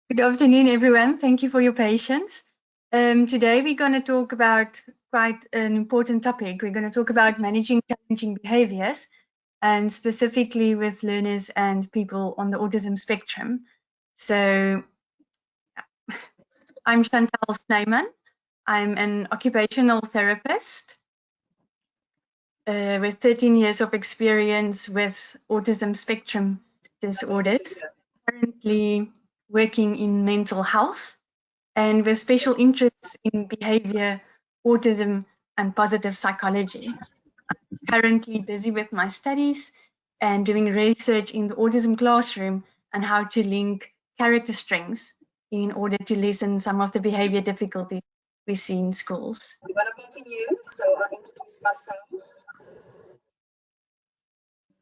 Good afternoon, everyone. Thank you for your patience. Today, we're going to talk about quite an important topic. We're going to talk about managing challenging behaviors, and specifically with learners and people on the autism spectrum. So, I'm Chantal Snyman. I'm an occupational therapist with 13 years of experience with autism spectrum disorders, currently working in mental health and with special interests in behavior, autism, and positive psychology. I'm currently busy with my studies and doing research in the autism classroom and how to link character strengths in order to lessen some of the behavior difficulties we see in schools. I'm going to continue, so I'll introduce myself.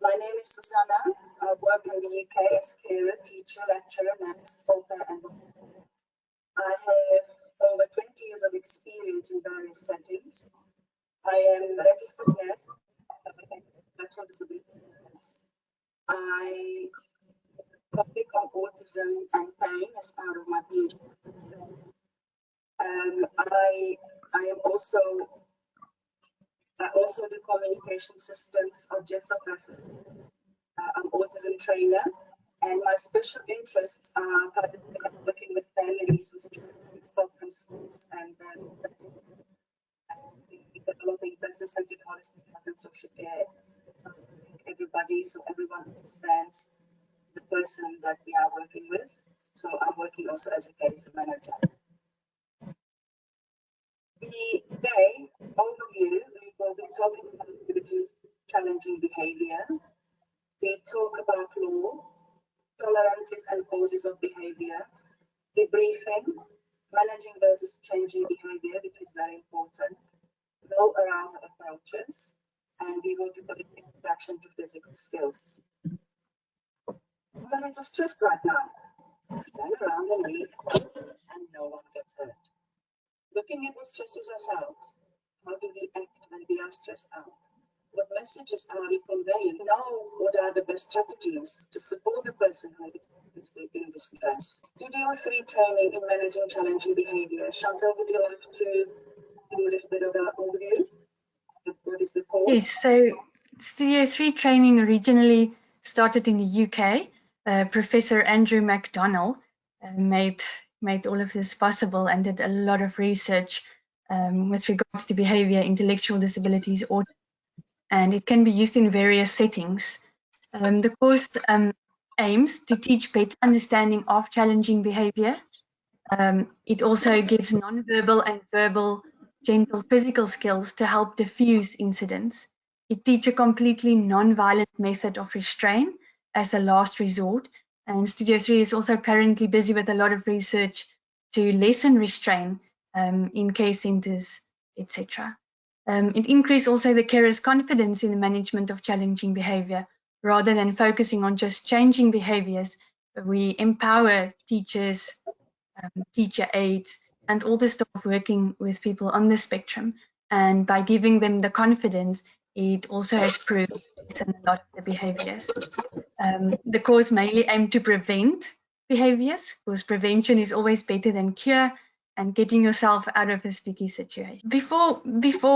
My name is Zuzana. I've worked in the UK as carer, teacher, lecturer, nurse, author, and I have over 20 years of experience in various settings. I am a registered nurse, intellectual disability nurse. I topic on autism and pain as part of my PhD. I also do communication systems, objects of reference. I'm autism trainer, and my special interests are working with families whose children expelled from schools and developing person-centered holistic health and social care. Everybody, so everyone understands the person that we are working with. So I'm working also as a case manager. Today, overview, we will be talking about challenging behavior. We talk about law, tolerances and causes of behavior, debriefing, managing versus changing behavior, which is very important, low arousal approaches, and we will do a introduction to physical skills. I'm a little stressed right now. Stand around and leave, and no one gets hurt. Looking at what stresses us out, how do we act when we are stressed out? What messages are we conveying? Know what are the best strategies to support the person who is in distress. Studio 3 training in managing challenging behavior. Chantal, would you like to do a little bit of an overview? What is the course? Yes, so Studio 3 training originally started in the UK. Professor Andrew McDonnell made all of this possible and did a lot of research with regards to behavior, intellectual disabilities, and it can be used in various settings. The course aims to teach better understanding of challenging behavior. It also gives non-verbal and verbal gentle physical skills to help diffuse incidents. It teaches a completely non-violent method of restraint as a last resort. And Studio 3 is also currently busy with a lot of research to lessen restraint in care centres, etc. It increases also the carer's confidence in the management of challenging behaviour. Rather than focusing on just changing behaviours, we empower teachers, teacher aides, and all the staff working with people on the spectrum. And by giving them the confidence, it also has proved a lot of the behaviours. The course mainly aimed to prevent behaviours, because prevention is always better than cure, and getting yourself out of a sticky situation. Before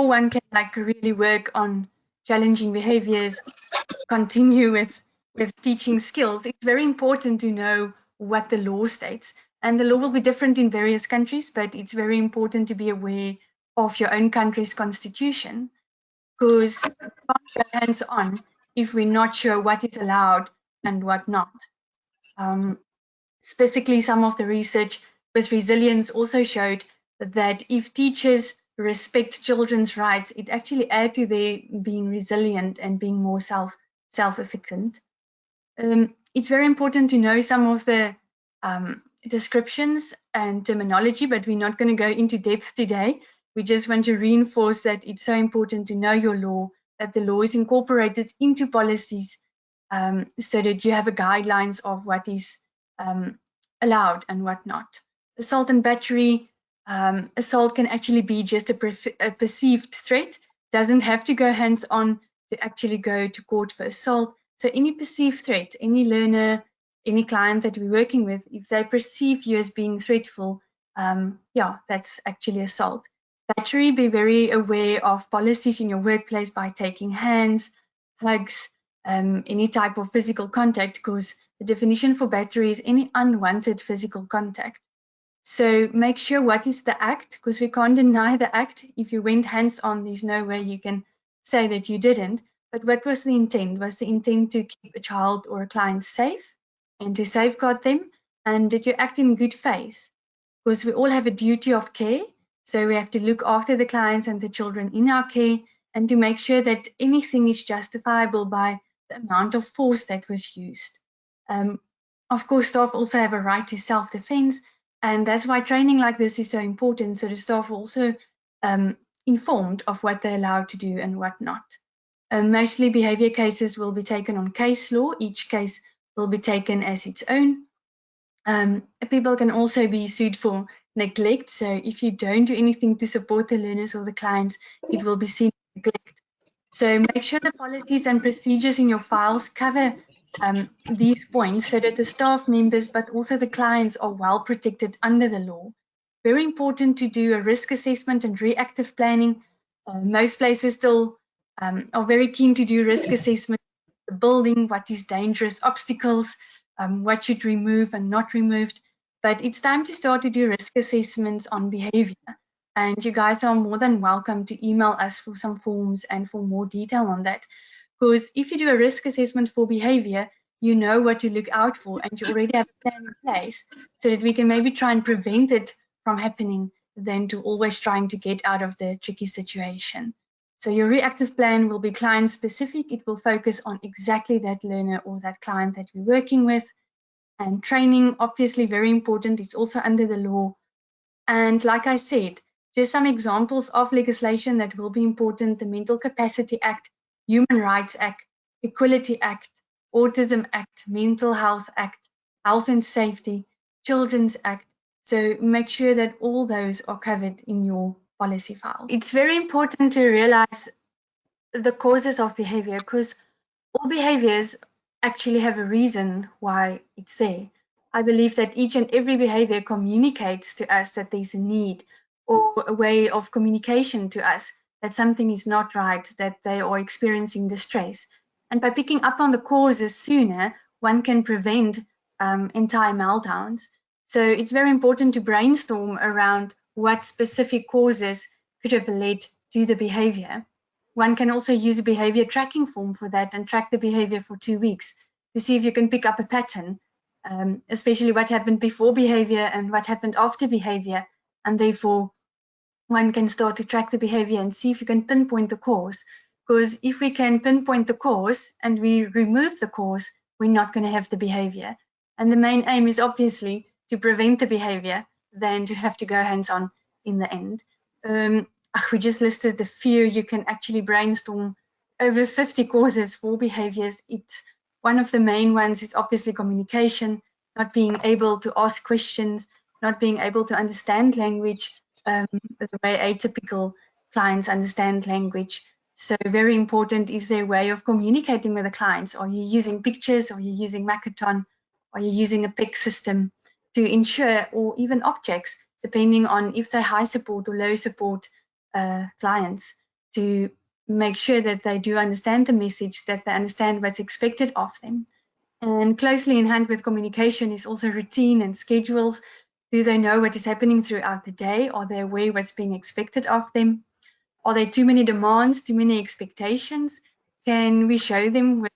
one can really work on challenging behaviours, continue with teaching skills, it's very important to know what the law states. And the law will be different in various countries, but it's very important to be aware of your own country's constitution, because we can't go hands-on if we're not sure what is allowed and what not. Specifically, some of the research with resilience also showed that if teachers respect children's rights, it actually adds to their being resilient and being more self-efficient. It's very important to know some of the descriptions and terminology, but we're not going to go into depth today. We just want to reinforce that it's so important to know your law, that the law is incorporated into policies so that you have a guidelines of what is allowed and what not. Assault and battery, assault can actually be just a perceived threat, doesn't have to go hands-on to actually go to court for assault. So any perceived threat, any learner any client that we're working with, if they perceive you as being threatful, yeah, that's actually assault. Battery, be very aware of policies in your workplace by taking hands, hugs, any type of physical contact, because the definition for battery is any unwanted physical contact. So make sure what is the act, because we can't deny the act. If you went hands on, there's no way you can say that you didn't. But what was the intent? Was the intent to keep a child or a client safe and to safeguard them? And did you act in good faith? Because we all have a duty of care. So we have to look after the clients and the children in our care and to make sure that anything is justifiable by the amount of force that was used. Of course, staff also have a right to self-defense, and that's why training like this is so important. So the staff are also informed of what they're allowed to do and what not. Mostly behavior cases will be taken on case law. Each case will be taken as its own. People can also be sued for neglect. So if you don't do anything to support the learners or the clients, it will be seen as neglect. So make sure the policies and procedures in your files cover these points so that the staff members, but also the clients, are well protected under the law. Very important to do a risk assessment and reactive planning. Most places still are very keen to do risk assessment, the building, what is dangerous, obstacles, what should remove and not removed. But it's time to start to do risk assessments on behavior. And you guys are more than welcome to email us for some forms and for more detail on that. Because if you do a risk assessment for behavior, you know what to look out for and you already have a plan in place so that we can maybe try and prevent it from happening than to always trying to get out of the tricky situation. So your reactive plan will be client specific. It will focus on exactly that learner or that client that we're working with. And training, obviously very important. It's also under the law. And like I said, just some examples of legislation that will be important: the Mental Capacity Act, Human Rights Act, Equality Act, Autism Act, Mental Health Act, Health and Safety, Children's Act. So make sure that all those are covered in your policy file. It's very important to realize the causes of behavior, because all behaviors actually have a reason why it's there. I believe that each and every behavior communicates to us that there's a need or a way of communication to us that something is not right, that they are experiencing distress. And by picking up on the causes sooner, one can prevent entire meltdowns. So it's very important to brainstorm around what specific causes could have led to the behavior. One can also use a behavior tracking form for that and track the behavior for 2 weeks to see if you can pick up a pattern, especially what happened before behavior and what happened after behavior. And therefore, one can start to track the behavior and see if you can pinpoint the cause. Because if we can pinpoint the cause and we remove the cause, we're not going to have the behavior. And the main aim is obviously to prevent the behavior than to have to go hands-on in the end. We just listed a few. You can actually brainstorm over 50 causes for behaviors. One of the main ones is obviously communication, not being able to ask questions, not being able to understand language the way atypical clients understand language. So very important is their way of communicating with the clients. Are you using pictures? Are you using Makaton? Are you using a PEG system to ensure, or even objects, depending on if they're high support or low support clients, to make sure that they do understand the message, that they understand what's expected of them. And closely in hand with communication is also routine and schedules. Do they know what is happening throughout the day? Are they aware what's being expected of them? Are there too many demands, too many expectations? Can we show them with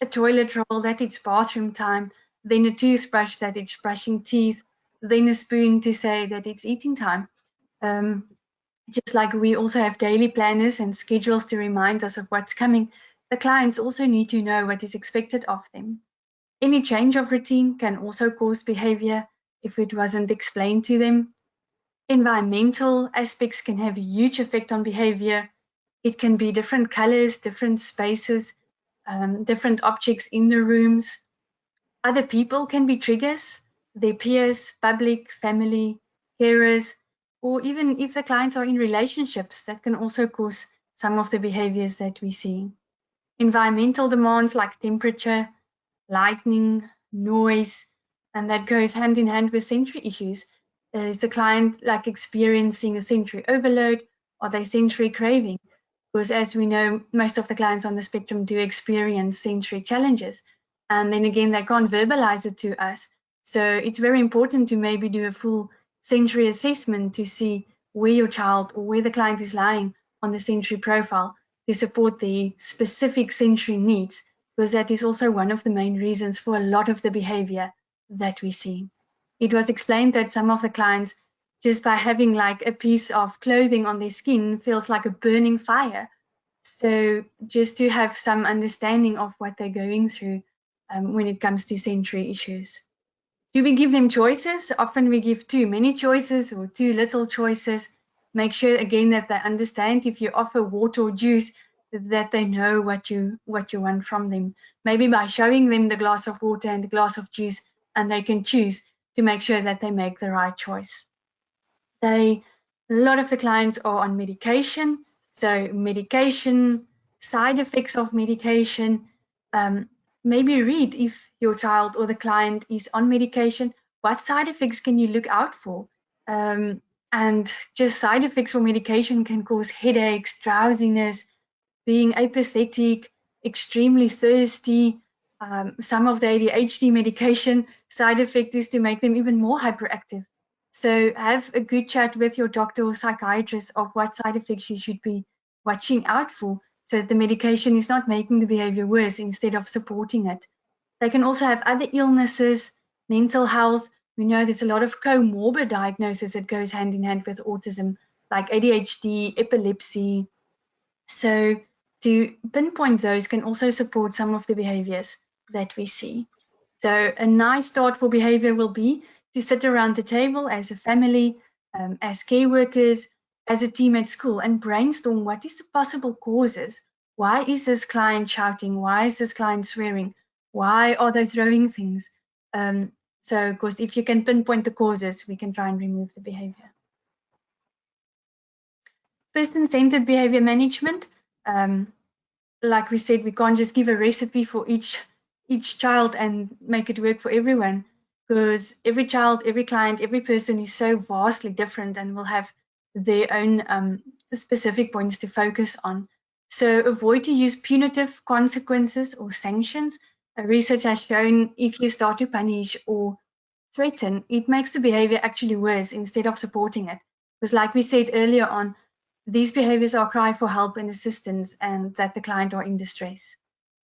a toilet roll that it's bathroom time, then a toothbrush that it's brushing teeth, then a spoon to say that it's eating time? Just like we also have daily planners and schedules to remind us of what's coming, the clients also need to know what is expected of them. Any change of routine can also cause behavior if it wasn't explained to them. Environmental aspects can have a huge effect on behavior. It can be different colors, different spaces, different objects in the rooms. Other people can be triggers, their peers, public, family, carers, or even if the clients are in relationships, that can also cause some of the behaviors that we see. Environmental demands like temperature, lighting, noise, and that goes hand in hand with sensory issues. Is the client like experiencing a sensory overload? Are they sensory craving? Because as we know, most of the clients on the spectrum do experience sensory challenges. And then again, they can't verbalize it to us. So it's very important to maybe do a full sensory assessment to see where your child or where the client is lying on the sensory profile to support the specific sensory needs, because that is also one of the main reasons for a lot of the behavior that we see. It was explained that some of the clients, just by having like a piece of clothing on their skin, feels like a burning fire. So just to have some understanding of what they're going through when it comes to sensory issues. Do we give them choices? Often we give too many choices or too little choices. Make sure again that they understand if you offer water or juice, that they know what you want from them. Maybe by showing them the glass of water and the glass of juice, and they can choose to make sure that they make the right choice. A lot of the clients are on medication. So medication, side effects of medication, maybe read if your child or the client is on medication, what side effects can you look out for? And just side effects for medication can cause headaches, drowsiness, being apathetic, extremely thirsty. Some of the ADHD medication side effect is to make them even more hyperactive. So have a good chat with your doctor or psychiatrist of what side effects you should be watching out for, so that the medication is not making the behavior worse instead of supporting it. They can also have other illnesses, mental health. We know there's a lot of comorbid diagnosis that goes hand in hand with autism, like ADHD, epilepsy. So to pinpoint those can also support some of the behaviors that we see. So a nice start for behavior will be to sit around the table as a family, as care workers, as a team at school, and brainstorm what is the possible causes. Why is this client shouting? Why is this client swearing? Why are they throwing things? So, of course, if you can pinpoint the causes, we can try and remove the behavior. Person-centered behavior management. Like we said, we can't just give a recipe for each child and make it work for everyone, because every child, every client, every person is so vastly different and will have their own specific points to focus on. So avoid to use punitive consequences or sanctions. Research has shown if you start to punish or threaten, it makes the behavior actually worse instead of supporting it. Because like we said earlier on, these behaviors are a cry for help and assistance, and that the client are in distress.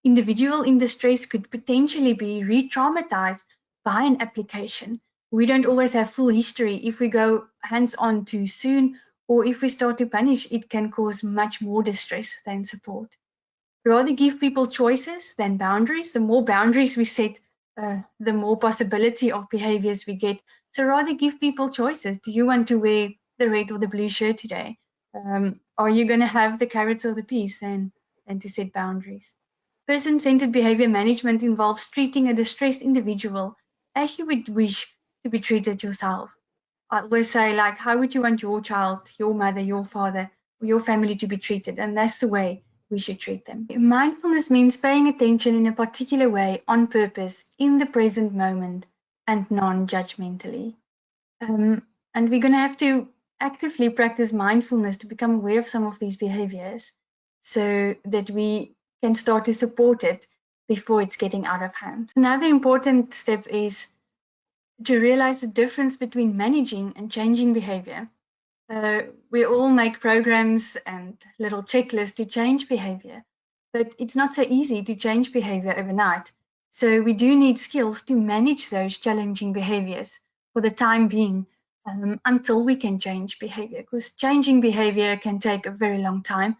Individual in distress could potentially be re-traumatized by an application. We don't always have full history. If we go hands-on too soon, or if we start to punish, it can cause much more distress than support. Rather give people choices than boundaries. The more boundaries we set, the more possibility of behaviors we get. So rather give people choices. Do you want to wear the red or the blue shirt today? Are you going to have the carrots or the peas? Then to set boundaries. Person-centered behavior management involves treating a distressed individual as you would wish to be treated yourself. I always say, like, how would you want your child, your mother, your father, or your family to be treated? And that's the way we should treat them. Mindfulness means paying attention in a particular way on purpose in the present moment and non-judgmentally. And we're going to have to actively practice mindfulness to become aware of some of these behaviors so that we can start to support it before it's getting out of hand. Another important step is to realize the difference between managing and changing behavior. We all make programs and little checklists to change behavior, but it's not so easy to change behavior overnight. So we do need skills to manage those challenging behaviors for the time being, until we can change behavior, because changing behavior can take a very long time.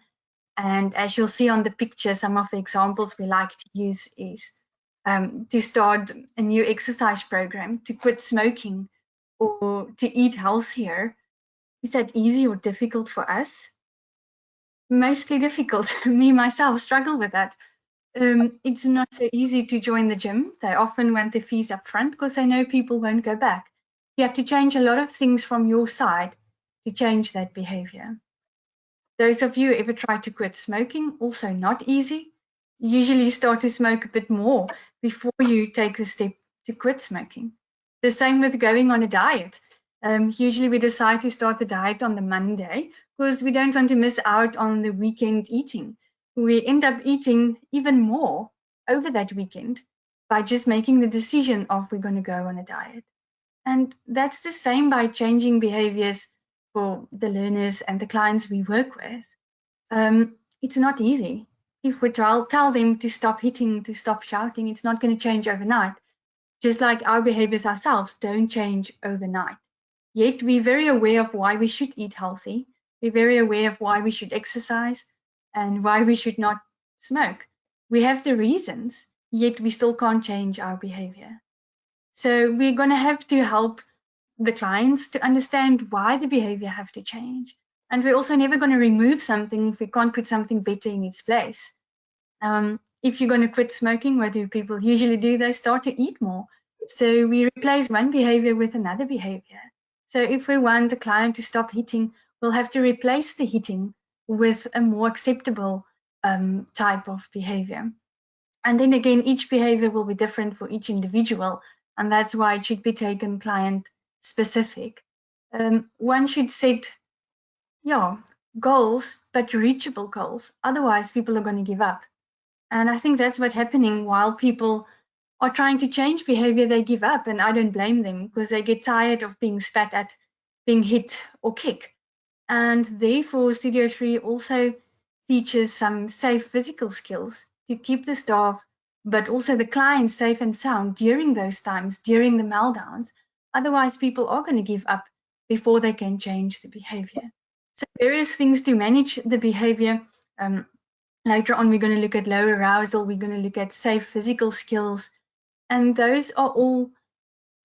And as you'll see on the picture, some of the examples we like to use is to start a new exercise program, to quit smoking, or to eat healthier. Is that easy or difficult for us? Mostly difficult. Me, myself, struggle with that. It's not so easy to join the gym. They often want the fees up front because they know people won't go back. You have to change a lot of things from your side to change that behavior. Those of you ever try to quit smoking, also not easy. Usually you start to smoke a bit more before you take the step to quit smoking. The same with going on a diet. Usually we decide to start the diet on the Monday because we don't want to miss out on the weekend eating. We end up eating even more over that weekend by just making the decision of we're going to go on a diet. And that's the same by changing behaviors for the learners and the clients we work with. It's not easy. If we tell them to stop hitting, to stop shouting, it's not going to change overnight. Just like our behaviors ourselves don't change overnight. Yet we're very aware of why we should eat healthy. We're very aware of why we should exercise and why we should not smoke. We have the reasons, yet we still can't change our behavior. So we're going to have to help the clients to understand why the behavior have to change. And we're also never going to remove something if we can't put something better in its place. If you're going to quit smoking, what do people usually do? They start to eat more. So we replace one behavior with another behavior. So if we want a client to stop hitting, we'll have to replace the hitting with a more acceptable type of behavior. And then again, each behavior will be different for each individual, and that's why it should be taken client specific. One should set, goals, but reachable goals. Otherwise, people are going to give up. And I think that's what's happening while people are trying to change behavior, they give up, and I don't blame them because they get tired of being spat at, being hit or kicked. And therefore, Studio 3 also teaches some safe physical skills to keep the staff, but also the clients safe and sound during those times, during the meltdowns. Otherwise, people are going to give up before they can change the behavior. So various things to manage the behavior. Later on, we're going to look at low arousal. We're going to look at safe physical skills. And those are all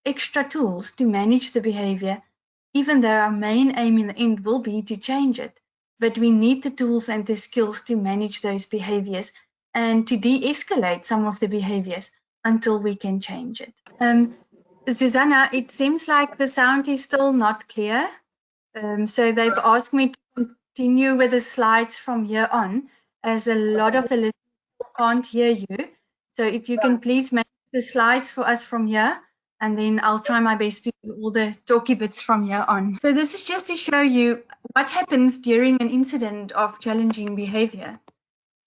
extra tools to manage the behavior, even though our main aim in the end will be to change it. But we need the tools and the skills to manage those behaviors and to de-escalate some of the behaviors until we can change it. Zuzana, it seems like the sound is still not clear. So they've asked me to continue with the slides from here on, as a lot of the listeners can't hear you. So if you can please make the slides for us from here, and then I'll try my best to do all the talky bits from here on. So this is just to show you what happens during an incident of challenging behavior.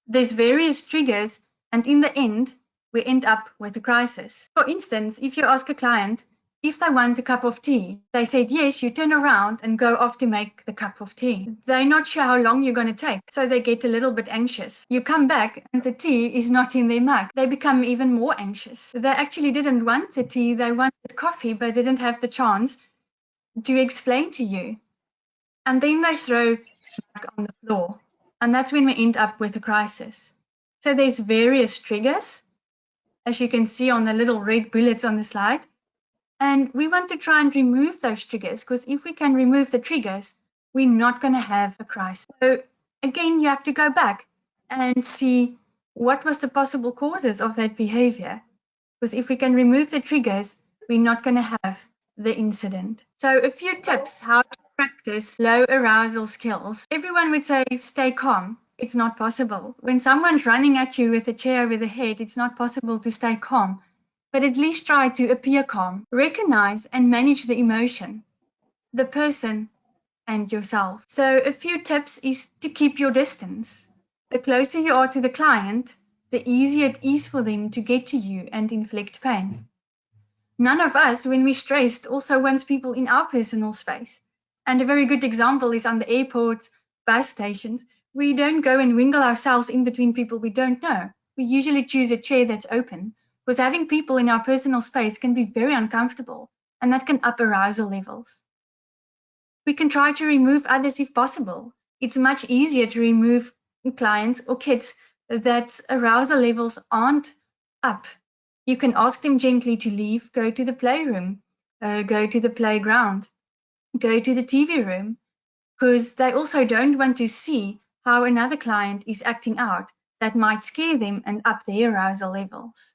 There's various triggers, and in the end, we end up with a crisis. For instance, if you ask a client if they want a cup of tea, they said yes, you turn around and go off to make the cup of tea. They're not sure how long you're going to take, so they get a little bit anxious. You come back and the tea is not in their mug. They become even more anxious. They actually didn't want the tea, they wanted coffee, but didn't have the chance to explain to you. And then they throw back on the floor. And that's when we end up with a crisis. So there's various triggers, as you can see on the little red bullets on the slide. And we want to try and remove those triggers, because if we can remove the triggers, we're not going to have a crisis. So again, you have to go back and see what was the possible causes of that behavior. Because if we can remove the triggers, we're not going to have the incident. So a few tips how to practice low arousal skills. Everyone would say stay calm. It's not possible. When someone's running at you with a chair over the head, it's not possible to stay calm. But at least try to appear calm. Recognize and manage the emotion, the person, and yourself. So a few tips is to keep your distance. The closer you are to the client, the easier it is for them to get to you and inflict pain. None of us, when we're stressed, also wants people in our personal space. And a very good example is on the airports, bus stations. We don't go and wingle ourselves in between people we don't know. We usually choose a chair that's open, because having people in our personal space can be very uncomfortable, and that can up arousal levels. We can try to remove others if possible. It's much easier to remove clients or kids that arousal levels aren't up. You can ask them gently to leave, go to the playroom, go to the playground, go to the TV room, because they also don't want to see how another client is acting out. That might scare them and up their arousal levels.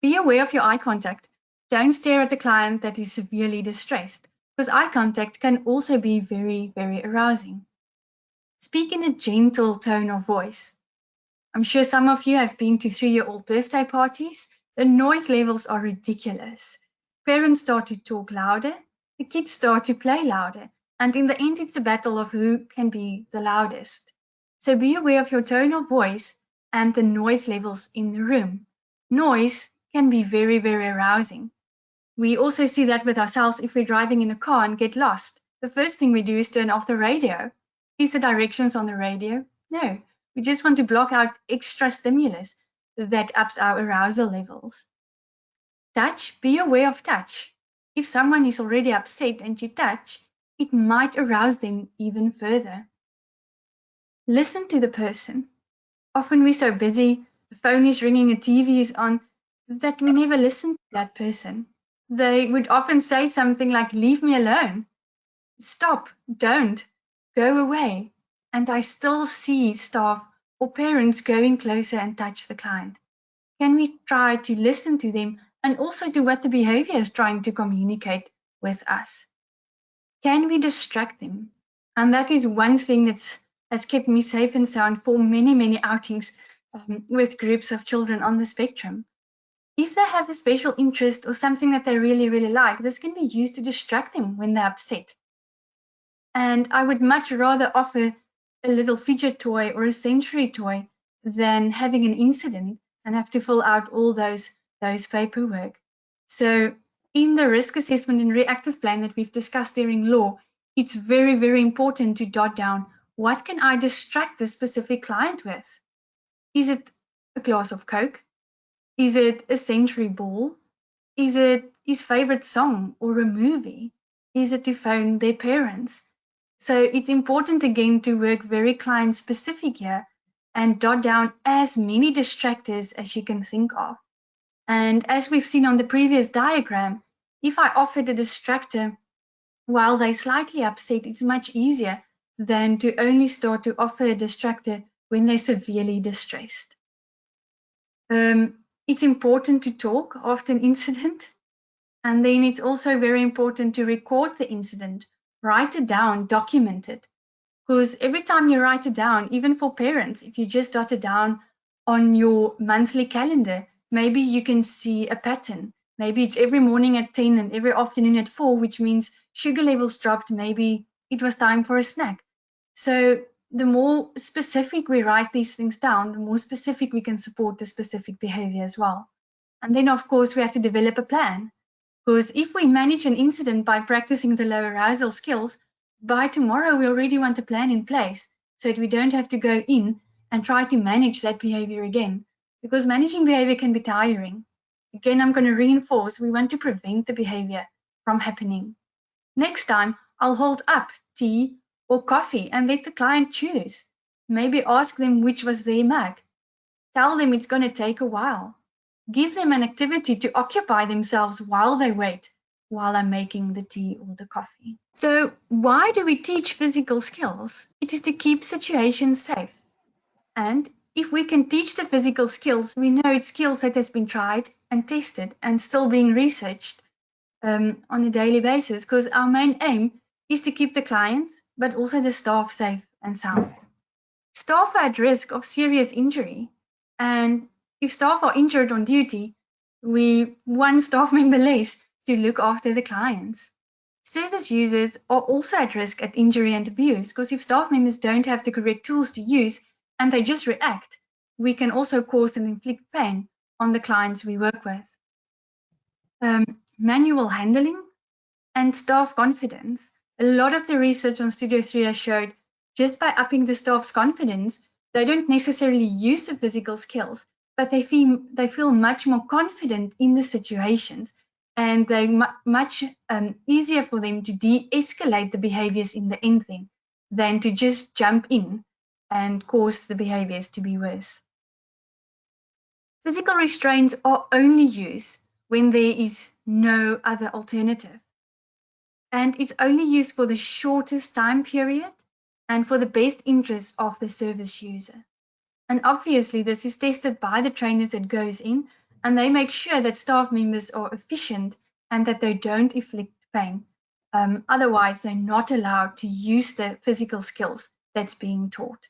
Be aware of your eye contact. Don't stare at the client that is severely distressed, because eye contact can also be very, very arousing. Speak in a gentle tone of voice. I'm sure some of you have been to 3-year-old birthday parties. The noise levels are ridiculous. Parents start to talk louder, the kids start to play louder, and in the end, it's a battle of who can be the loudest. So be aware of your tone of voice and the noise levels in the room. Noise can be very, very arousing. We also see that with ourselves if we're driving in a car and get lost. The first thing we do is turn off the radio. Is the directions on the radio? No. We just want to block out extra stimulus that ups our arousal levels. Touch, be aware of touch. If someone is already upset and you touch, it might arouse them even further. Listen to the person. Often we're so busy, the phone is ringing, the TV is on, that we never listen to that person. They would often say something like, leave me alone. Stop, don't, go away. And I still see staff or parents going closer and touch the client. Can we try to listen to them and also to what the behavior is trying to communicate with us? Can we distract them? And that is one thing that has kept me safe and sound for many, many outings with groups of children on the spectrum. If they have a special interest or something that they really, really like, this can be used to distract them when they're upset. And I would much rather offer a little fidget toy or a sensory toy than having an incident and have to fill out all those paperwork. So in the risk assessment and reactive plan that we've discussed during law, it's very, very important to jot down what can I distract this specific client with? Is it a glass of Coke? Is it a sensory ball? Is it his favorite song or a movie? Is it to phone their parents? So it's important again to work very client specific here and jot down as many distractors as you can think of. And as we've seen on the previous diagram, if I offered a distractor while they're slightly upset, it's much easier than to only start to offer a distractor when they're severely distressed. It's important to talk after an incident, and then it's also very important to record the incident, write it down, document it. Because every time you write it down, even for parents, if you just jot it down on your monthly calendar, maybe you can see a pattern. Maybe it's every morning at 10 and every afternoon at 4, which means sugar levels dropped. Maybe it was time for a snack. So the more specific we write these things down, the more specific we can support the specific behavior as well. And then, of course, we have to develop a plan. Because if we manage an incident by practicing the low arousal skills, by tomorrow we already want a plan in place so that we don't have to go in and try to manage that behavior again. Because managing behavior can be tiring. Again, I'm going to reinforce we want to prevent the behavior from happening. Next time, I'll hold up tea or coffee and let the client choose. Maybe ask them which was their mug. Tell them it's going to take a while. Give them an activity to occupy themselves while they wait, while I'm making the tea or the coffee. So why do we teach physical skills? It is to keep situations safe. And if we can teach the physical skills, we know it's skills that has been tried and tested and still being researched on a daily basis, because our main aim is to keep the clients, but also the staff safe and sound. Staff are at risk of serious injury, and if staff are injured on duty, we one staff member less to look after the clients. Service users are also at risk at injury and abuse, because if staff members don't have the correct tools to use and they just react, we can also cause and inflict pain on the clients we work with. Manual handling and staff confidence. A lot of the research on Studio 3 has showed just by upping the staff's confidence, they don't necessarily use the physical skills, but they feel much more confident in the situations, and they're much easier for them to de-escalate the behaviors in the end thing than to just jump in and cause the behaviors to be worse. Physical restraints are only used when there is no other alternative. And it's only used for the shortest time period and for the best interest of the service user. And obviously, this is tested by the trainers that goes in, and they make sure that staff members are efficient and that they don't inflict pain. Otherwise, they're not allowed to use the physical skills that's being taught.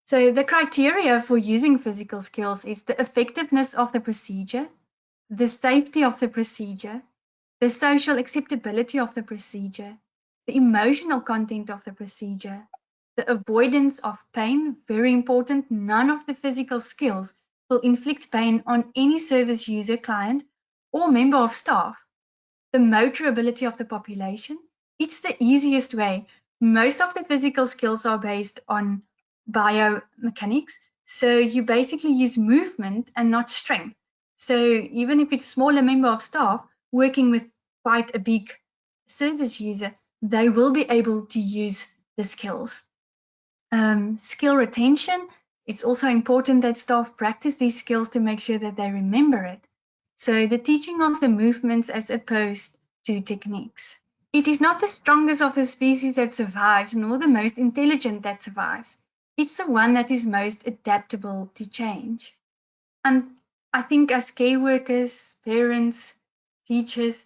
So the criteria for using physical skills is the effectiveness of the procedure, the safety of the procedure, the social acceptability of the procedure, the emotional content of the procedure, the avoidance of pain, very important. None of the physical skills will inflict pain on any service user, client, or member of staff. The motor ability of the population. It's the easiest way. Most of the physical skills are based on biomechanics. So you basically use movement and not strength. So even if it's a smaller member of staff working with quite a big service user, they will be able to use the skills. Skill retention. It's also important that staff practice these skills to make sure that they remember it. So the teaching of the movements as opposed to techniques. It is not the strongest of the species that survives, nor the most intelligent that survives. It's the one that is most adaptable to change. And I think as care workers, parents, teachers,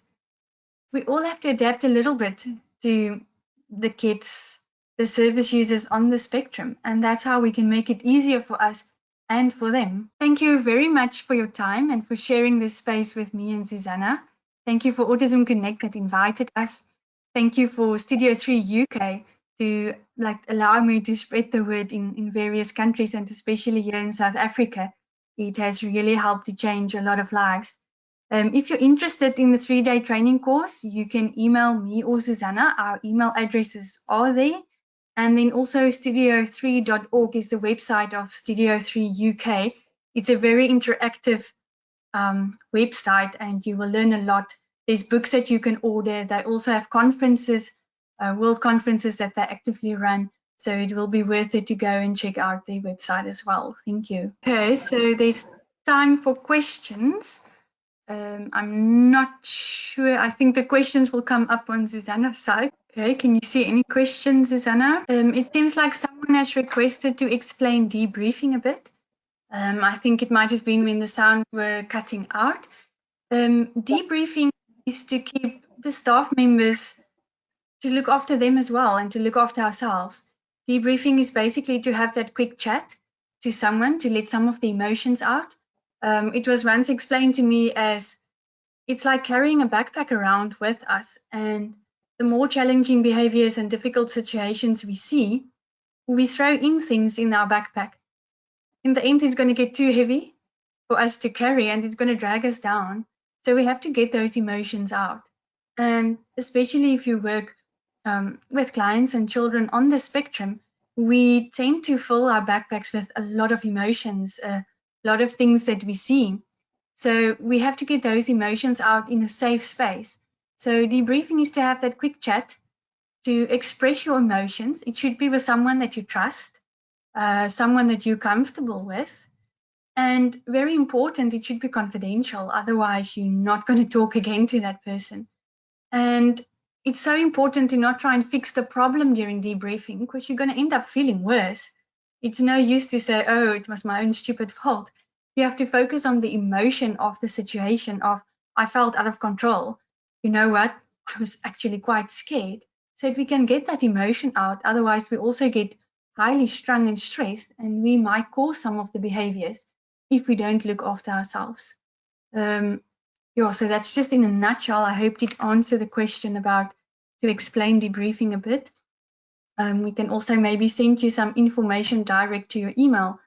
we all have to adapt a little bit to the kids, the service users on the spectrum, and that's how we can make it easier for us and for them. Thank you very much for your time and for sharing this space with me and Zuzana. Thank you for Autism Connect that invited us. Thank you for Studio 3 UK to allow me to spread the word in various countries, and especially here in South Africa. It has really helped to change a lot of lives. If you're interested in the 3-day training course, you can email me or Zuzana. Our email addresses are there. And then also studio3.org is the website of Studio 3 UK. It's a very interactive website, and you will learn a lot. There's books that you can order. They also have conferences, world conferences that they actively run. So it will be worth it to go and check out their website as well. Thank you. Okay, so there's time for questions. I'm not sure. I think the questions will come up on Zuzana's side. Okay, can you see any questions, Zuzana? It seems like someone has requested to explain debriefing a bit. I think it might have been when the sound were cutting out. Debriefing is to keep the staff members, to look after them as well and to look after ourselves. Debriefing is basically to have that quick chat to someone to let some of the emotions out. It was once explained to me as it's like carrying a backpack around with us, and the more challenging behaviors and difficult situations we see, we throw in things in our backpack. In the end, it's going to get too heavy for us to carry and it's going to drag us down. So we have to get those emotions out. And especially if you work with clients and children on the spectrum, we tend to fill our backpacks with a lot of emotions, a lot of things that we see. So we have to get those emotions out in a safe space. So debriefing is to have that quick chat to express your emotions. It should be with someone that you trust, someone that you're comfortable with. And very important, it should be confidential. Otherwise, you're not going to talk again to that person. And it's so important to not try and fix the problem during debriefing, because you're going to end up feeling worse. It's no use to say, oh, it was my own stupid fault. You have to focus on the emotion of the situation of, I felt out of control. You know what? I was actually quite scared. So that we can get that emotion out. Otherwise, we also get highly strung and stressed, and we might cause some of the behaviors if we don't look after ourselves. Yeah, so that's just in a nutshell. I hope it answered the question about to explain debriefing a bit. We can also maybe send you some information direct to your email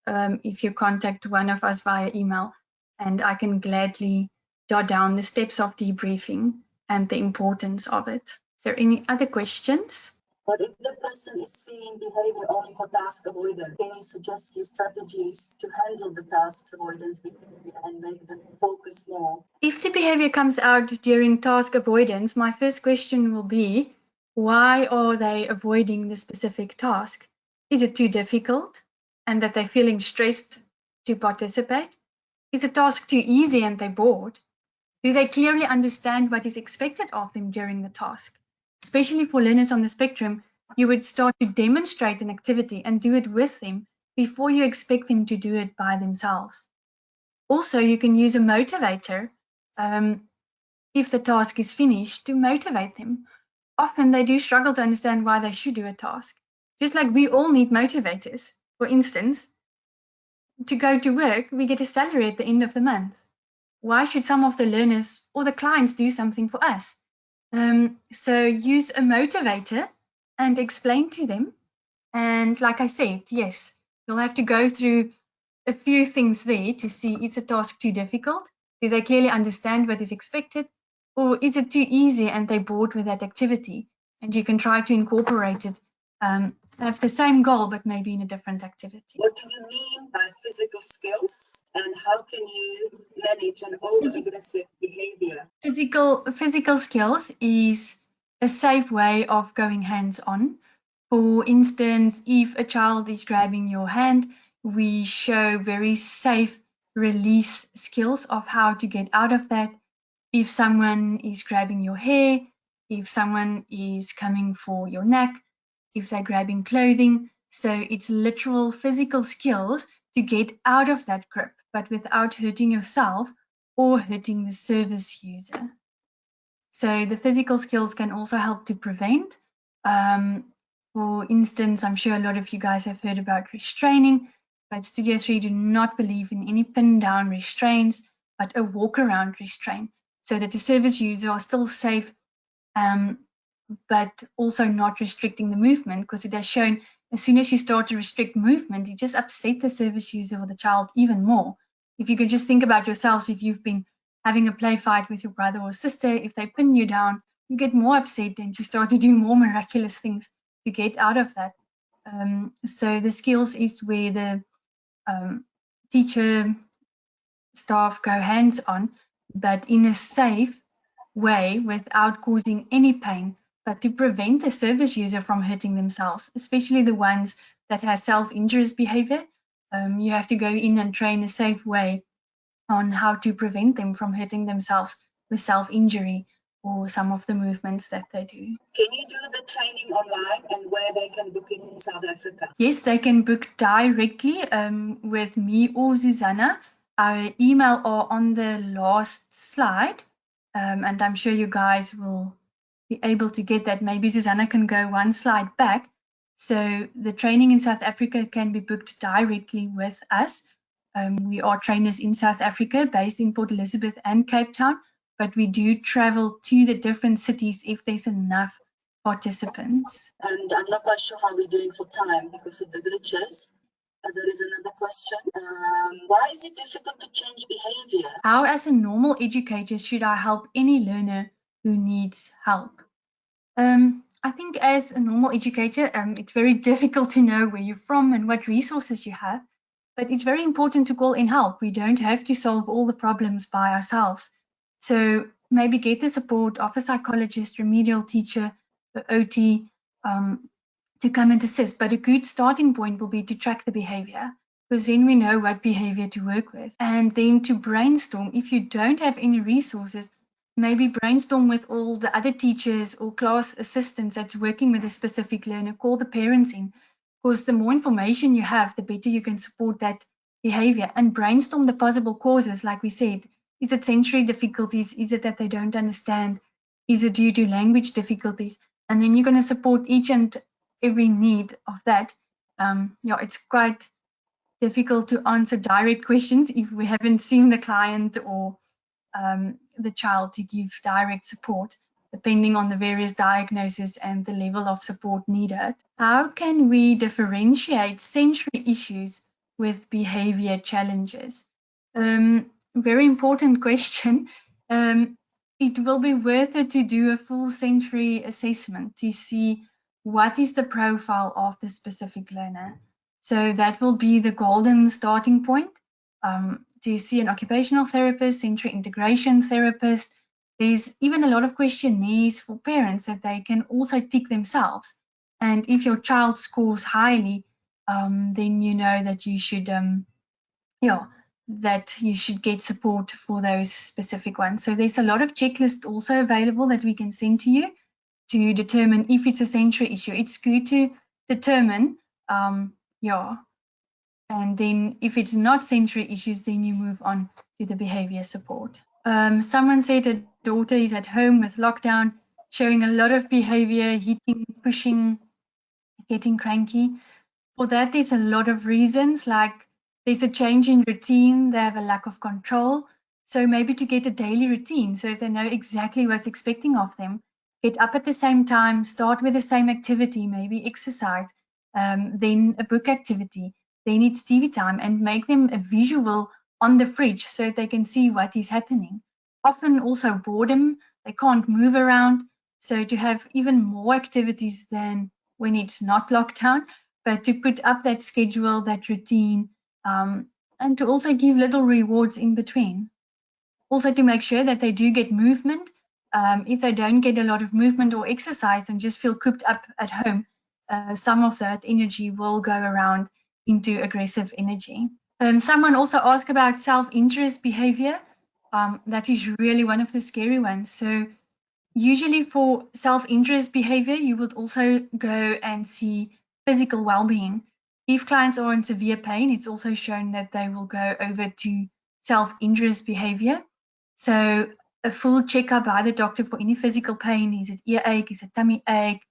if you contact one of us via email, and I can gladly jot down the steps of debriefing and the importance of it. Is there any other questions? But if the person is seeing behavior only for task avoidance, can you suggest few strategies to handle the task avoidance behavior and make them focus more? If the behavior comes out during task avoidance, my first question will be, why are they avoiding the specific task? Is it too difficult and that they're feeling stressed to participate? Is the task too easy and they're bored? Do they clearly understand what is expected of them during the task? Especially for learners on the spectrum, you would start to demonstrate an activity and do it with them before you expect them to do it by themselves. Also, you can use a motivator if the task is finished to motivate them. Often they do struggle to understand why they should do a task. Just like we all need motivators For instance, to go to work, we get a salary at the end of the month. Why should some of the learners or the clients do something for us? So use a motivator and explain to them. And like I said, yes, you'll have to go through a few things there to see, is the task too difficult? Do they clearly understand what is expected? Or is it too easy and they're bored with that activity? And you can try to incorporate it, have the same goal, but maybe in a different activity. What do you mean by physical skills, and how can you manage an over-aggressive behavior? Physical skills is a safe way of going hands-on. For instance, if a child is grabbing your hand, we show very safe release skills of how to get out of that. If someone is grabbing your hair, if someone is coming for your neck, if they're grabbing clothing. So it's literal physical skills to get out of that grip, but without hurting yourself or hurting the service user. So the physical skills can also help to prevent. For instance, I'm sure a lot of you guys have heard about restraining, but Studio 3 do not believe in any pin down restraints, but a walk around restraint, so that the service user are still safe, but also not restricting the movement, because it has shown as soon as you start to restrict movement, you just upset the service user or the child even more. If you could just think about yourselves, if you've been having a play fight with your brother or sister, if they pin you down, you get more upset and you start to do more miraculous things to get out of that. So the skills is where the teacher, staff go hands-on, but in a safe way without causing any pain, but to prevent the service user from hurting themselves, especially the ones that have self-injurious behavior. You have to go in and train a safe way on how to prevent them from hurting themselves with self-injury or some of the movements that they do. Can you do the training online, and where they can book it in South Africa? Yes, they can book directly with me or Zuzana. Our email are on the last slide, and I'm sure you guys will be able to get that. Maybe Zuzana can go one slide back. So the training in South Africa can be booked directly with us. We are trainers in South Africa, based in Port Elizabeth and Cape Town, but we do travel to the different cities if there's enough participants. And I'm not quite sure how we're doing for time because of the glitches. There is another question. Why is it difficult to change behavior? How, as a normal educator, should I help any learner who needs help? I think as a normal educator, it's very difficult to know where you're from and what resources you have, but it's very important to call in help. We don't have to solve all the problems by ourselves. So maybe get the support of a psychologist, remedial teacher, the OT, to come and assist. But a good starting point will be to track the behavior, because then we know what behavior to work with. And then to brainstorm, if you don't have any resources, maybe brainstorm with all the other teachers or class assistants that's working with a specific learner, call the parents in, because the more information you have, the better you can support that behavior, and brainstorm the possible causes. Like we said, is it sensory difficulties? Is it that they don't understand? Is it due to language difficulties? And then you're going to support each and every need of that. Yeah, it's quite difficult to answer direct questions if we haven't seen the client or the child to give direct support, depending on the various diagnoses and the level of support needed. How can we differentiate sensory issues with behavior challenges? Very important question. It will be worth it to do a full sensory assessment to see what is the profile of the specific learner. So that will be the golden starting point. To see an occupational therapist, sensory integration therapist. There's even a lot of questionnaires for parents that they can also tick themselves. And if your child scores highly, then you know that you should, that you should get support for those specific ones. So there's a lot of checklists also available that we can send to you to determine if it's a sensory issue. It's good to determine, and then if it's not sensory issues, then you move on to the behavior support. Someone said a daughter is at home with lockdown, showing a lot of behavior, hitting, pushing, getting cranky. For that, there's a lot of reasons, like there's a change in routine, they have a lack of control. So maybe to get a daily routine so they know exactly what's expecting of them. Get up at the same time, start with the same activity, maybe exercise, then a book activity, then it's TV time, and make them a visual on the fridge so they can see what is happening. Often also boredom, they can't move around. So to have even more activities than when it's not locked down, but to put up that schedule, that routine, and to also give little rewards in between. Also to make sure that they do get movement. If they don't get a lot of movement or exercise and just feel cooped up at home, some of that energy will go around into aggressive energy. Someone also asked about self-interest behavior. That is really one of the scary ones. So usually for self-interest behavior, you would also go and see physical well-being. If clients are in severe pain, it's also shown that they will go over to self-interest behavior. So a full checkup by the doctor for any physical pain. Is it earache? Is it tummy ache?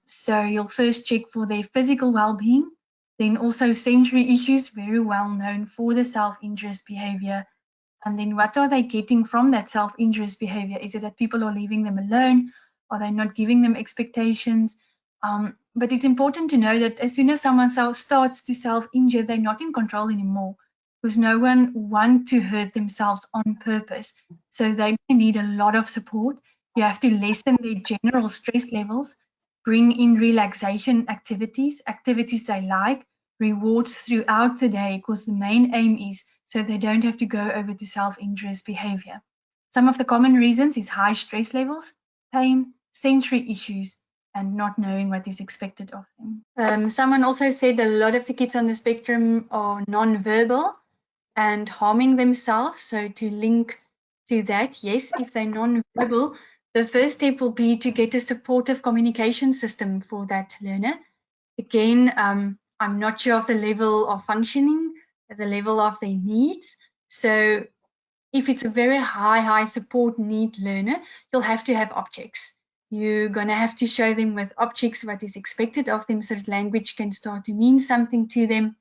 So you'll first check for their physical well-being. Then also sensory issues, very well known for the self-interest behavior. And then what are they getting from that self-interest behavior? Is it that people are leaving them alone? Are they not giving them expectations? But it's important to know that as soon as someone starts to self-injure, they're not in control anymore, because no one wants to hurt themselves on purpose. So they need a lot of support. You have to lessen their general stress levels, bring in relaxation activities, activities they like, rewards throughout the day, because the main aim is so they don't have to go over to self-interest behavior. Some of the common reasons is high stress levels, pain, sensory issues, and not knowing what is expected of them. Someone also said a lot of the kids on the spectrum are non-verbal and harming themselves. So to link to that, yes, if they're non-verbal, the first step will be to get a supportive communication system for that learner. Again, I'm not sure of the level of functioning, the level of their needs. So if it's a very high support need learner, you'll have to have objects. You're going to have to show them with objects what is expected of them so that language can start to mean something to them.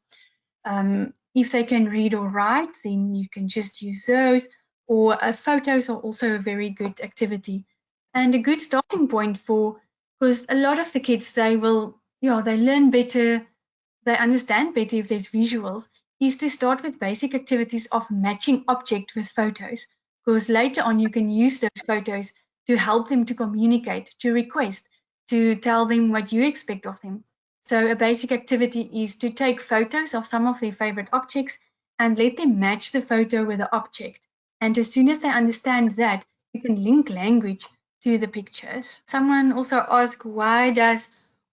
If they can read or write, then you can just use those, or photos are also a very good activity and a good starting point for, because a lot of the kids, they will, they learn better, they understand better if there's visuals, is to start with basic activities of matching object with photos, because later on you can use those photos to help them to communicate, to request, to tell them what you expect of them. So a basic activity is to take photos of some of their favorite objects and let them match the photo with the object. And as soon as they understand that, you can link language to the pictures. Someone also asked, why does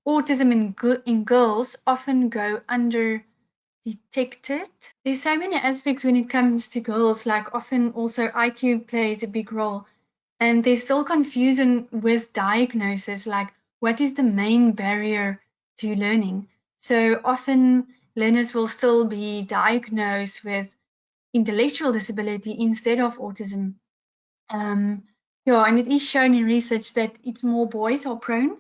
autism in girls often go undetected? There's so many aspects when it comes to girls, like often also IQ plays a big role. And there's still confusion with diagnosis, like what is the main barrier to learning? So often learners will still be diagnosed with intellectual disability instead of autism. And it is shown in research that it's more boys are prone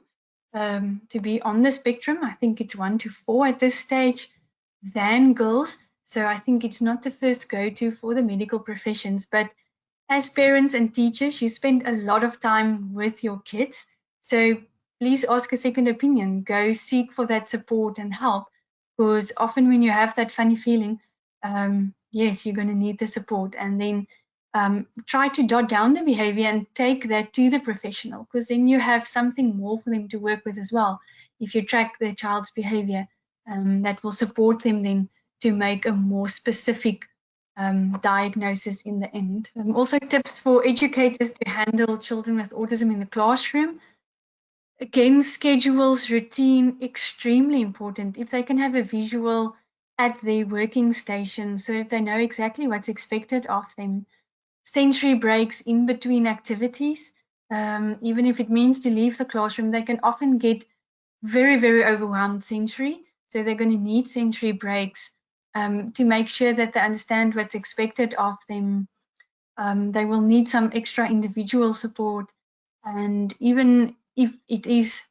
to be on the spectrum. I think it's 1 to 4 at this stage than girls. So I think it's not the first go-to for the medical professions, but as parents and teachers, you spend a lot of time with your kids. So please ask a second opinion. Go seek for that support and help, because often when you have that funny feeling, yes, you're going to need the support. And then try to jot down the behavior and take that to the professional, because then you have something more for them to work with as well. If you track their child's behavior, that will support them then to make a more specific diagnosis in the end. Also tips for educators to handle children with autism in the classroom. Again, schedules, routine, extremely important. If they can have a visual at their working station so that they know exactly what's expected of them. Sensory breaks in between activities, even if it means to leave the classroom, they can often get very overwhelmed sensory. So they're going to need sensory breaks to make sure that they understand what's expected of them. They will need some extra individual support. And even if it is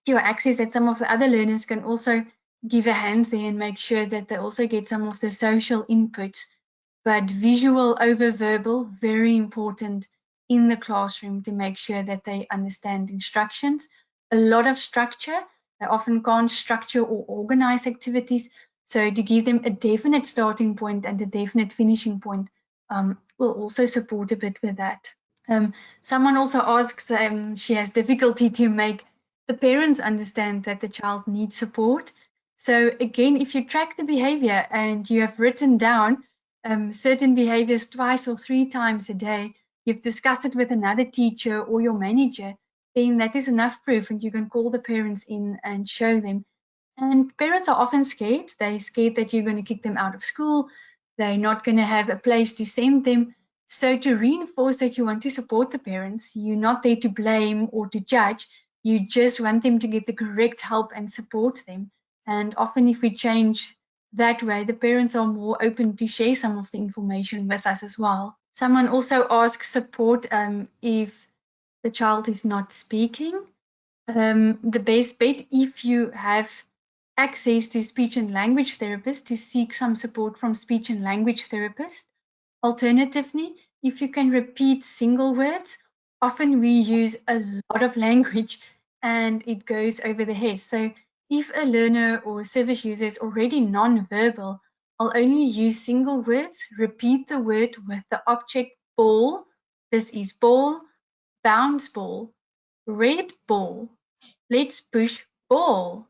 to access that some of the other learners can also give a hand there and make sure that they also get some of the social inputs. But visual over verbal, very important in the classroom to make sure that they understand instructions. A lot of structure. They often can't structure or organize activities. So to give them a definite starting point and a definite finishing point will also support a bit with that. Someone also asks, she has difficulty to make the parents understand that the child needs support. So again, if you track the behavior and you have written down certain behaviors twice or 3 times a day, you've discussed it with another teacher or your manager, then that is enough proof and you can call the parents in and show them. And parents are often scared. They're scared that you're going to kick them out of school. They're not going to have a place to send them. So to reinforce that you want to support the parents, you're not there to blame or to judge. You just want them to get the correct help and support them. And often if we change that way, the parents are more open to share some of the information with us as well. Someone also asks support if the child is not speaking. The best bet, if you have access to speech and language therapists, to seek some support from speech and language therapists. Alternatively, if you can repeat single words, often we use a lot of language and it goes over the head. So if a learner or service user is already non-verbal, I'll only use single words, repeat the word with the object ball. This is ball, bounce ball, red ball, let's push ball,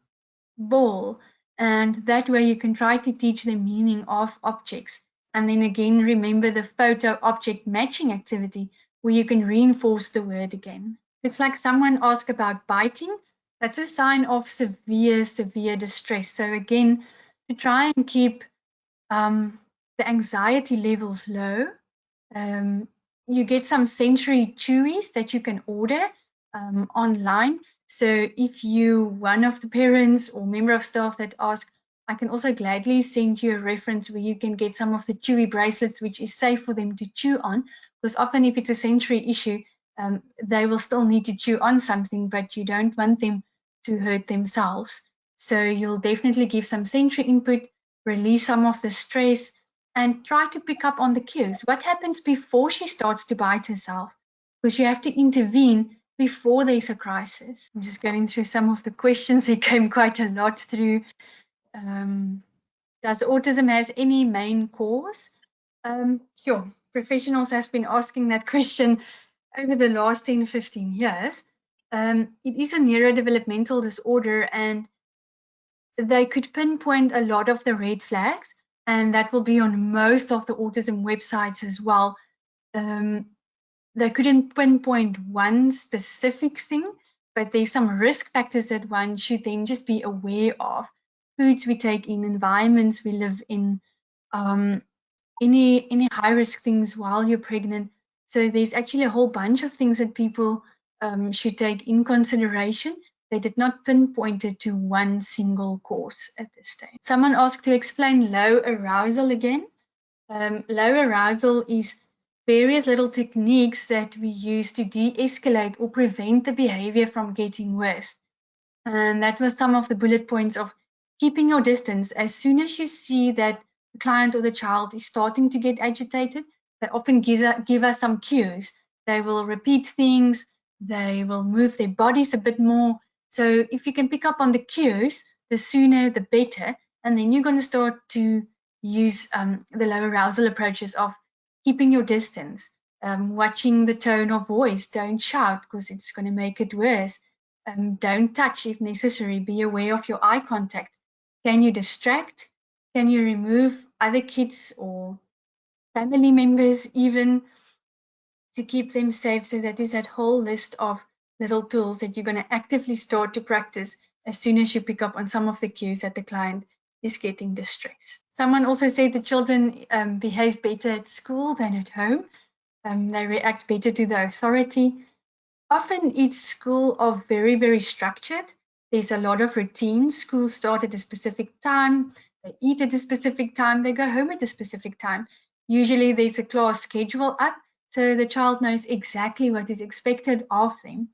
ball. And that way you can try to teach the meaning of objects. And then again, remember the photo object matching activity where you can reinforce the word again. Looks like someone asked about biting. That's a sign of severe distress. So again, to try and keep the anxiety levels low, you get some sensory chewies that you can order online. So if you one of the parents or member of staff that ask, I can also gladly send you a reference where you can get some of the chewy bracelets, which is safe for them to chew on, because often if it's a sensory issue, they will still need to chew on something, but you don't want them to hurt themselves. So you'll definitely give some sensory input, release some of the stress, and try to pick up on the cues. What happens before she starts to bite herself? Because you have to intervene before there's a crisis. I'm just going through some of the questions. There came quite a lot through. Does autism has any main cause? Sure. Professionals have been asking that question over the last 10, 15 years. It is a neurodevelopmental disorder and they could pinpoint a lot of the red flags, and that will be on most of the autism websites as well. They couldn't pinpoint one specific thing, but there's some risk factors that one should then just be aware of. Foods we take in, environments we live in, any high risk things while you're pregnant. So there's actually a whole bunch of things that people should take in consideration. They did not pinpoint it to one single cause at this stage. Someone asked to explain low arousal again. Low arousal is various little techniques that we use to de-escalate or prevent the behavior from getting worse. And that was some of the bullet points of keeping your distance. As soon as you see that the client or the child is starting to get agitated, they often give us some cues. They will repeat things, they will move their bodies a bit more. So if you can pick up on the cues, the sooner the better. And then you're going to start to use the low arousal approaches of keeping your distance, watching the tone of voice. Don't shout because it's going to make it worse. Don't touch if necessary. Be aware of your eye contact. Can you distract? Can you remove other kids or family members even to keep them safe? So that is that whole list of little tools that you're going to actively start to practice as soon as you pick up on some of the cues that the client is getting distressed. Someone also said the children behave better at school than at home. They react better to the authority. Often each school are very, very structured. There's a lot of routines. Schools start at a specific time, they eat at a specific time, they go home at a specific time. Usually there's a class schedule up, so the child knows exactly what is expected of them.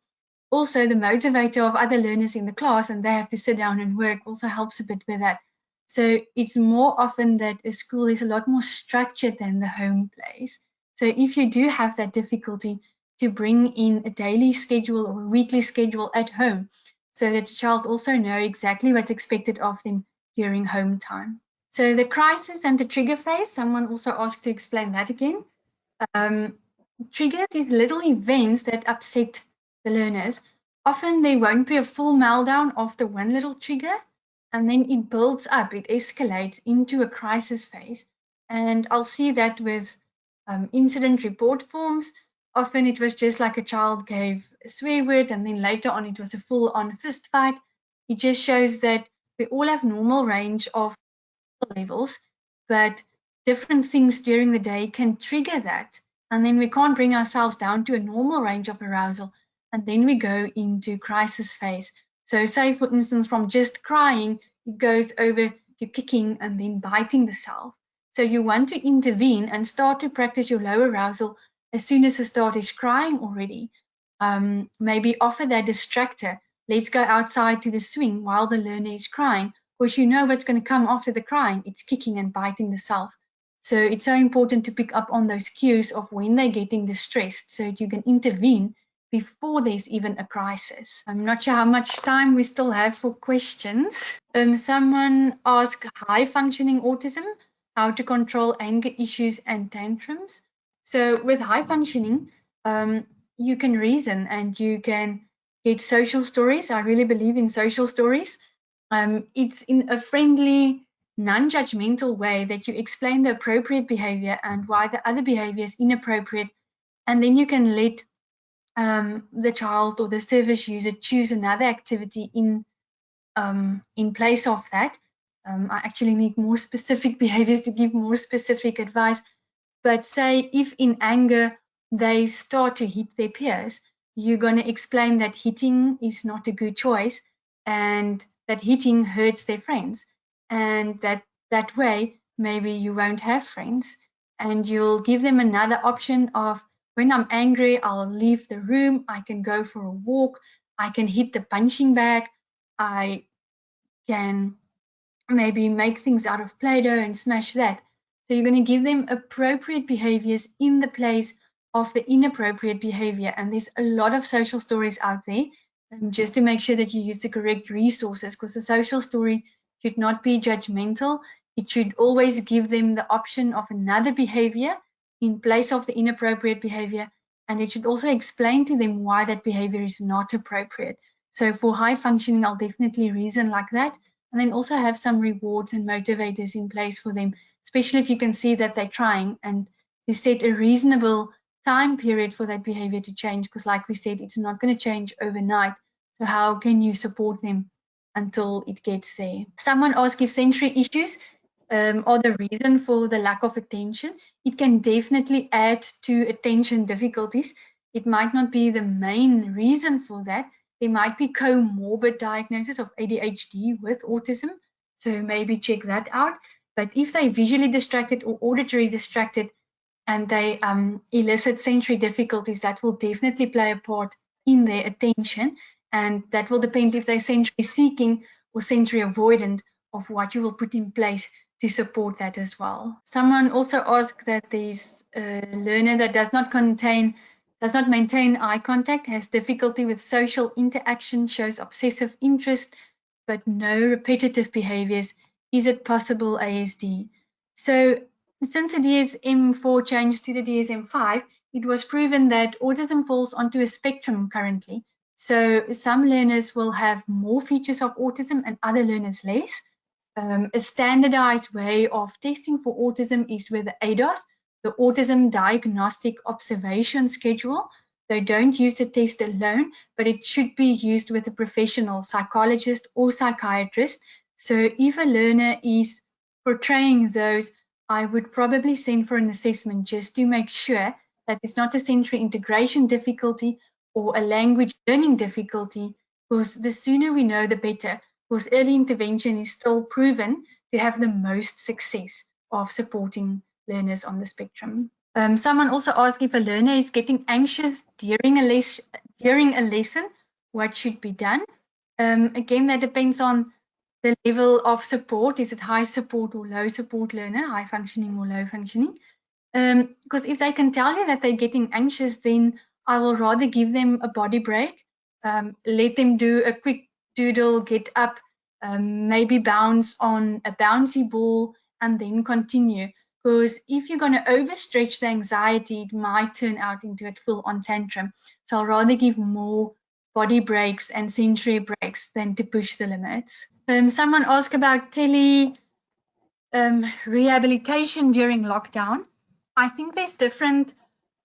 Also, the motivator of other learners in the class, and they have to sit down and work, also helps a bit with that. So it's more often that a school is a lot more structured than the home place. So if you do have that difficulty, to bring in a daily schedule or a weekly schedule at home, so that the child also know exactly what's expected of them during home time. So the crisis and the trigger phase, someone also asked to explain that again. Triggers is little events that upset the learners. Often there won't be a full meltdown after one little trigger, and then it builds up, it escalates into a crisis phase. And I'll see that with incident report forms. Often it was just like a child gave a swear word, and then later on it was a full-on fist fight. It just shows that we all have normal range of levels, but different things during the day can trigger that. And then we can't bring ourselves down to a normal range of arousal. And then we go into crisis phase. So say, for instance, from just crying, it goes over to kicking and then biting the self. So you want to intervene and start to practice your low arousal as soon as the start is crying already. Maybe offer that distractor. Let's go outside to the swing while the learner is crying, because you know what's going to come after the crying. It's kicking and biting the self. So it's so important to pick up on those cues of when they're getting distressed so that you can intervene before there's even a crisis. I'm not sure how much time we still have for questions. Someone asked high functioning autism, how to control anger issues and tantrums. So with high functioning, you can reason and you can get social stories. I really believe in social stories. It's in a friendly, non-judgmental way that you explain the appropriate behavior and why the other behavior is inappropriate. And then you can let the child or the service user choose another activity in place of that. I actually need more specific behaviors to give more specific advice. But say if in anger they start to hit their peers, you're going to explain that hitting is not a good choice and that hitting hurts their friends, and that way maybe you won't have friends. And you'll give them another option of, when I'm angry, I'll leave the room, I can go for a walk, I can hit the punching bag, I can maybe make things out of Play-Doh and smash that. So you're going to give them appropriate behaviors in the place of the inappropriate behavior. And there's a lot of social stories out there, just to make sure that you use the correct resources, because the social story should not be judgmental. It should always give them the option of another behavior in place of the inappropriate behavior. And it should also explain to them why that behavior is not appropriate. So for high functioning, I'll definitely reason like that. And then also have some rewards and motivators in place for them, especially if you can see that they're trying, and to set a reasonable time period for that behavior to change, because like we said, it's not going to change overnight. So how can you support them until it gets there? Someone asked if sensory issues are the reason for the lack of attention. It can definitely add to attention difficulties. It might not be the main reason for that. There might be comorbid diagnosis of ADHD with autism, so maybe check that out. But if they're visually distracted or auditory distracted and they elicit sensory difficulties, that will definitely play a part in their attention. And that will depend if they're sensory seeking or sensory avoidant of what you will put in place to support that as well. Someone also asked that there's a learner that does not maintain eye contact, has difficulty with social interaction, shows obsessive interest, but no repetitive behaviors. Is it possible ASD? So since the DSM-4 changed to the DSM-5, it was proven that autism falls onto a spectrum currently. So some learners will have more features of autism and other learners less. A standardized way of testing for autism is with the ADOS, the Autism Diagnostic Observation Schedule. They don't use the test alone, but it should be used with a professional psychologist or psychiatrist. So if a learner is portraying those, I would probably send for an assessment just to make sure that it's not a sensory integration difficulty or a language learning difficulty, because the sooner we know, the better, because early intervention is still proven to have the most success of supporting learners on the spectrum. Someone also asked if a learner is getting anxious during a lesson what should be done. Again, that depends on the level of support. Is it high support or low support learner, high functioning or low functioning? Because if they can tell you that they're getting anxious, then I will rather give them a body break, let them do a quick doodle, get up, maybe bounce on a bouncy ball, and then continue. Because if you're going to overstretch the anxiety, it might turn out into a full-on tantrum. So I'll rather give more body breaks and sensory breaks than to push the limits. Someone asked about rehabilitation during lockdown. I think there's different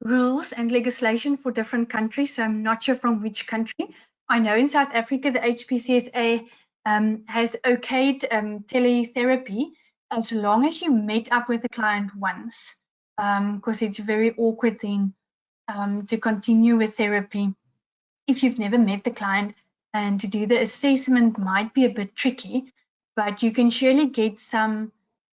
rules and legislation for different countries, so I'm not sure from which country. I know in South Africa, the HPCSA has okayed teletherapy as long as you met up with the client once, because it's a very awkward thing to continue with therapy if you've never met the client, and to do the assessment might be a bit tricky, but you can surely get some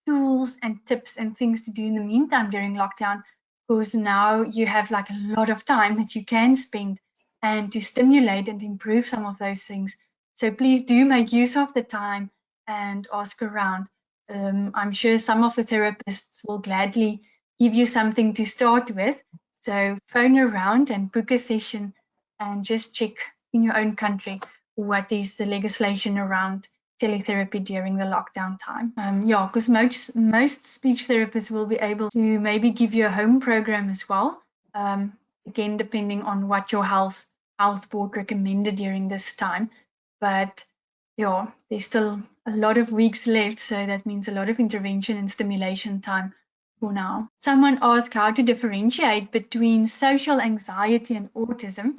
tools and tips and things to do in the meantime during lockdown, because now you have like a lot of time that you can spend and to stimulate and improve some of those things. So please do make use of the time and ask around. I'm sure some of the therapists will gladly give you something to start with. So phone around and book a session and just check in your own country what is the legislation around teletherapy during the lockdown time. Yeah, because most speech therapists will be able to maybe give you a home program as well. Again, depending on what your health board recommended during this time. But yeah, there's still a lot of weeks left, so that means a lot of intervention and stimulation time for now. Someone asked how to differentiate between social anxiety and autism.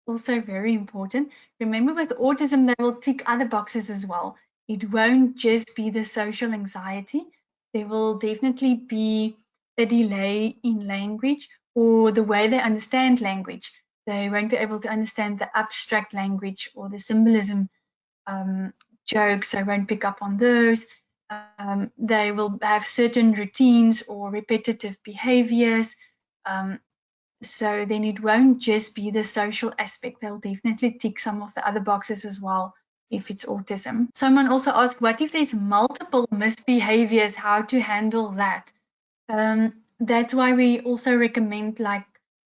Also very important. Remember, with autism, they will tick other boxes as well. It won't just be the social anxiety. There will definitely be a delay in language or the way they understand language. They won't be able to understand the abstract language or the symbolism jokes. They won't pick up on those. They will have certain routines or repetitive behaviors. So then it won't just be the social aspect. They'll definitely tick some of the other boxes as well if it's autism. Someone also asked, what if there's multiple misbehaviors, how to handle that? That's why we also recommend like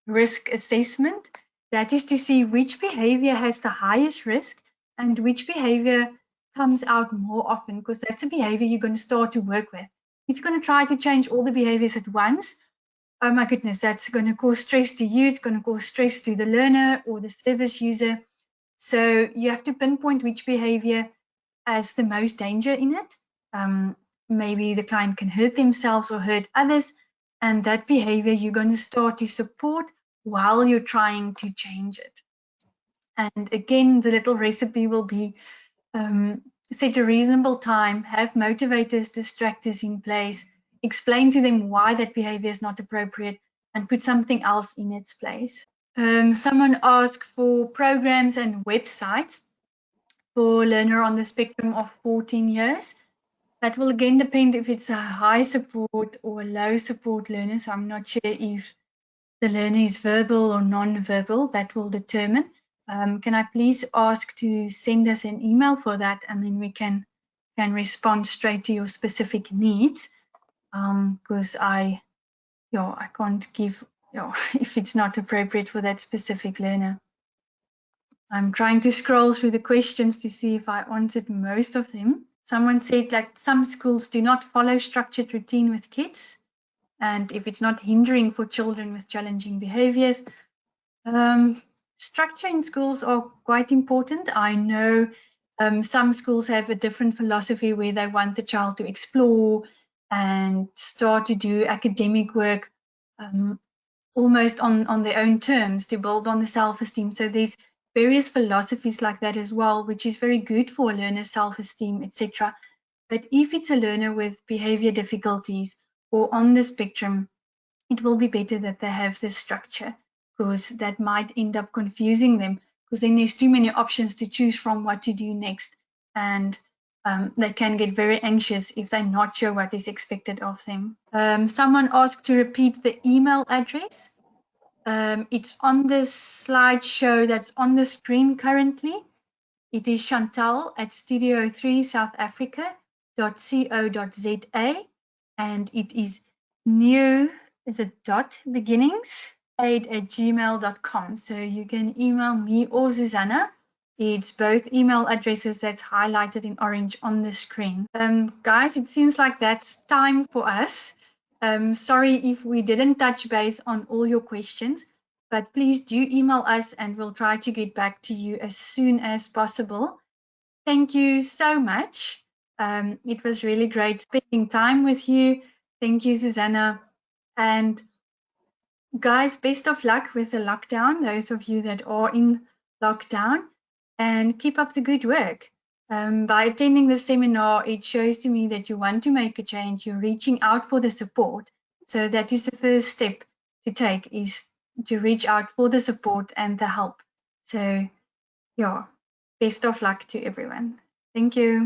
risk assessment. That is to see which behavior has the highest risk and which behavior comes out more often, because that's a behavior you're going to start to work with. If you're going to try to change all the behaviors at once, oh my goodness, that's going to cause stress to you. It's going to cause stress to the learner or the service user. So you have to pinpoint which behavior has the most danger in it. Maybe the client can hurt themselves or hurt others. And that behavior you're going to start to support while you're trying to change it. And again, the little recipe will be set a reasonable time, have motivators, distractors in place, explain to them why that behavior is not appropriate, and put something else in its place. Someone asked for programs and websites for a learner on the spectrum of 14 years. That will again depend if it's a high support or a low support learner. So I'm not sure if the learner is verbal or non-verbal. That will determine. Can I please ask to send us an email for that, and then we can respond straight to your specific needs, because I can't give if it's not appropriate for that specific learner. I'm trying to scroll through the questions to see if I answered most of them. Someone said like some schools do not follow structured routine with kids, and if it's not hindering for children with challenging behaviors. Structure in schools are quite important. I know some schools have a different philosophy where they want the child to explore and start to do academic work almost on their own terms, to build on the self-esteem. So there's various philosophies like that as well, which is very good for a learner's self-esteem, etc. But if it's a learner with behavior difficulties or on the spectrum, it will be better that they have this structure, because that might end up confusing them, because then there's too many options to choose from what to do next. And they can get very anxious if they're not sure what is expected of them. Someone asked to repeat the email address. It's on the slideshow that's on the screen currently. It is Chantal at studio3southafrica.co.za, and it is new, is it dot beginnings 8@gmail.com. So you can email me or Zuzana. It's both email addresses that's highlighted in orange on the screen. Guys, it seems like that's time for us. Sorry if we didn't touch base on all your questions, but please do email us and we'll try to get back to you as soon as possible. Thank you so much. It was really great spending time with you. Thank you, Zuzana. And guys, best of luck with the lockdown, those of you that are in lockdown, and keep up the good work. By attending the seminar, it shows to me that you want to make a change, you're reaching out for the support. So that is the first step to take, is to reach out for the support and the help. So yeah, best of luck to everyone. Thank you.